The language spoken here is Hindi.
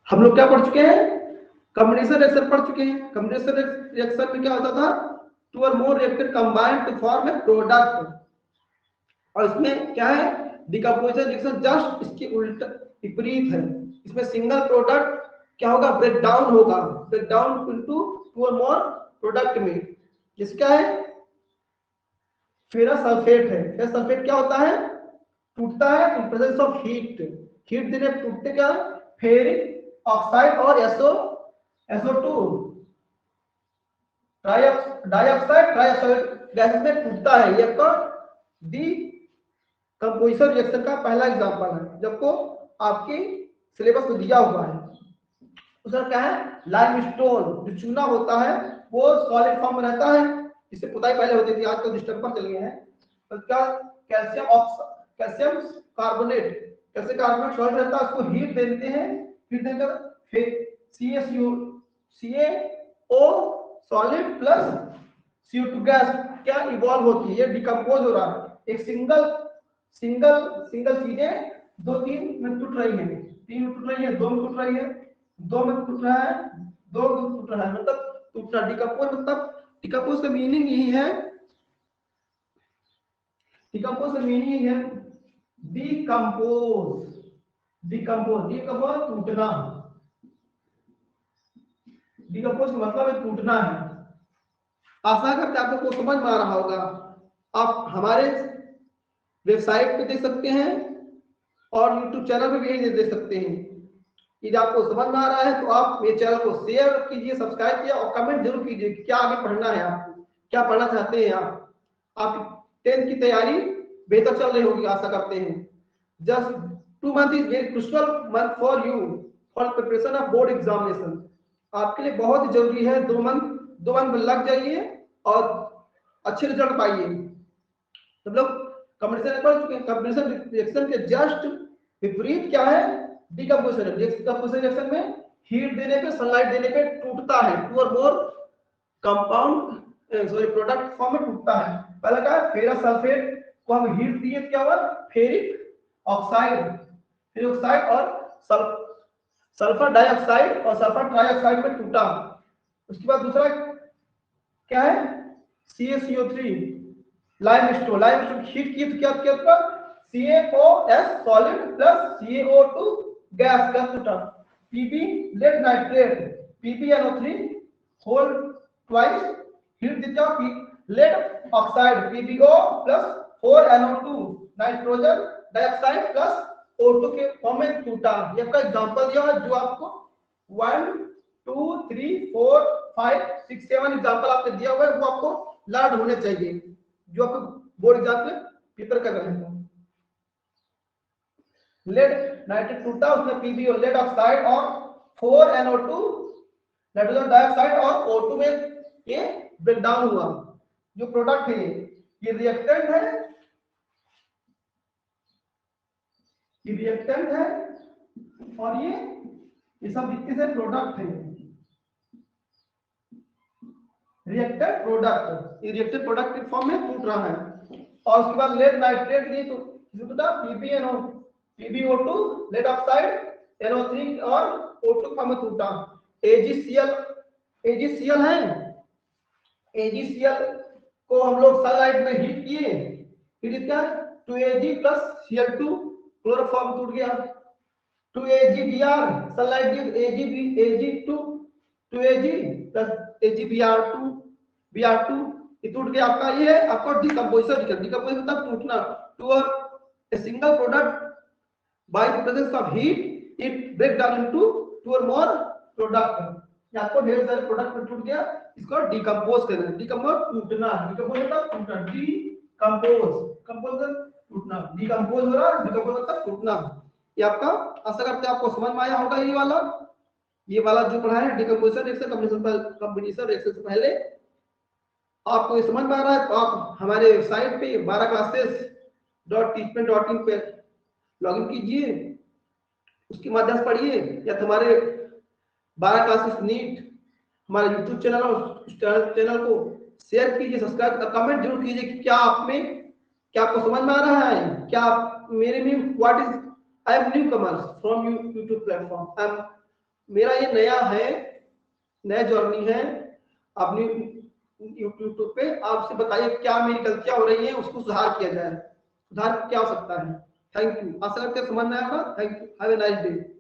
हम लोग क्या पढ़ चुके हैं, कॉम्बिनेशन रिएक्शन पढ़ चुके हैं। कॉम्बिनेशन रिएक्शन में क्या होता था, two or more reactant combine to form a product, और इसमें क्या है, डिकम्पोजिशन रिएक्शन जस्ट इसके उल्टा विपरीत है। इसमें सिंगल प्रोडक्ट क्या होगा, ब्रेक डाउन होगा, break down into two or more product में। इसका है फेरस सल्फेट है। फेरस सल्फेट क्या होता है, टूटता है in presence of heat, heat देने पे टूटते क्या, फेरिक ऑक्साइड और SO2 डाइऑक्साइड गैसेस में टूटता है। ये आपका डी कंपोजिशन रिएक्शन का पहला एग्जांपल है, जबको आपके सिलेबस में दिया हुआ है। उसका क्या है, लाइमस्टोन जो चूना होता है वो सॉलिड फॉर्म में रहता है, इससे पुताई पहले होती थी, आज तो डिस्टेंपर चल गए हैं। तो क्या calcium carbonate, calcium carbonate solid रहता है, उसको हीट देते हैं, हीट देकर फिर CaO solid plus CO2 gas क्या इवॉल्व होती है, ये डिकम्पोज हो रहा है। एक सिंगल चीजें दो तीन में टूट रही है, तीन में टूट रही है, दो में टूट रही है, दो में टूट रहा है, दो में टूट रहा है, मतलब टूटना। डिकम्पोज मतलब, डिकम्पोज का मीनिंग यही है, डिकम्पोज का मीनिंग यही है, डिकम्पोज टूटना, डिकम्पोज का मतलब है टूटना है। आशा करते हैं आपको समझ में आ रहा होगा। आप हमारे वेबसाइट पे देख सकते हैं और YouTube चैनल पे भी देख सकते हैं। यदि आपको समझ में आ रहा है तो आप मेरे चैनल को शेयर कीजिए, सब्सक्राइब कीजिए और कमेंट जरूर कीजिए कि क्या आगे पढ़ना है, आपको क्या पढ़ना चाहते हैं आप 10th की तैयारी बेहतर चल रही होगी आशा करते हैं। Just 2 month is very crucial month for you for preparation of board examination. आपके लिए बहुत ही जरूरी है, 2 मंथ में लग जाइए और अच्छे रिजल्ट पाइए। सब लोग कॉम्बिनेशन पढ़ चुके हैं। कॉम्बिनेशन रिएक्शन के जस्ट विपरीत क्या है, डिकम्पोजिशन रिएक्शन में हीट देने पे, सनलाइट देने पे टूटता है, to or more compound product form में टूटता है। पहला क्या है, फेरस सल्फेट को हम हीट दिए तो क्या हुआ, फेरिक ऑक्साइड और सल्फर डाइऑक्साइड और सल्फर ट्राइऑक्साइड में टूटा। उसके बाद दूसरा क्या है, CaCO3 लाइमस्टोन हीट किए तो क्या किया, CaOS solid plus CaO2 gas का टूटा। Pb लेड नाइट्रेट PbNO3 होल ट्वाइस हीट दिया, lead oxide PbO plus 4NO2 nitrogen dioxide plus O2 के फॉर्म में टूटा। ये आपका एग्जांपल दिया है जो आपको 1 2 3 4 5 6 7 एग्जांपल आपने दिया हुआ है, वो आपको लर्न होने चाहिए जो आपको बोर्ड एग्जाम में पेपर कर रहे हैं। लेड नाइट्रेट टूटा, उसमें Pb और लेड ऑक्साइड और 4NO2 नाइट्रोजन डाइऑक्साइड और O2 में ये ब्रेक डाउन हुआ। जो प्रोडक्ट है ये रिएक्टेंट है, और ये सब कितने से प्रोडक्ट है, रिएक्टेड प्रोडक्ट, ये रिएक्टेड प्रोडक्ट के फॉर्म में टूट रहा है। और उसके बाद लेड नाइट्रेट दी तो PbO2 लेड ऑक्साइड NO3 और O2 फॉर्म में टूटा। AgCl है, AgCl को हम लोग सनलाइट में हीट किए, फिर क्या 2Ag प्लस Cl2 क्लोरोफॉर्म टूट गया। 2AgBr सनलाइट दी Ag2 2Ag प्लस AgBr2 ये टूट गया। आपका ये है आपको डिकम्पोजिशन मतलब टूटना। To a single product by the presence of heat it break down into two or more product। आपको ढेर सारे प्रोडक्ट में टूट गया, इसको डिकम्पोज करना है। डिकम्पोज टूटना, डिकम्पोज मतलब टूटना, कंपोजन टूटना, डिकम्पोज हो रहा है, डिकम्पोज मतलब टूटना। ये आपका आशा करते हैं आपको समझ में आया होगा। ये वाला जो पढ़ा है डिकम्पोजिशन रिएक्शन कॉम्बिनेशन रिएक्शन से पहले आपको ये समझ में आ रहा है तो आप हमारे वेबसाइट पे 12classes.teachment.in पे लॉगिन कीजिए, उसके माध्यम से पढ़िए, या तुम्हारे 12 क्लासेस नीट हमारे YouTube चैनल और उस चैनल को शेयर कीजिए, सब्सक्राइब, कमेंट जरूर कीजिए कि क्या आपको समझ में आ रहा है, क्या आप मेरे में what is I am new commerce from YouTube platform, I am मेरा ये नया है, नया जर्नी है अपनी यूट्यूब पे। आपसे बताइए क्या मेरी गलतियां हो रही हैं, उसको सुधार किया जाए। सुधार क्या हो सकता है? थैंक यू, आशा करते हैं समझ में आया होगा। Thank you, have a nice day.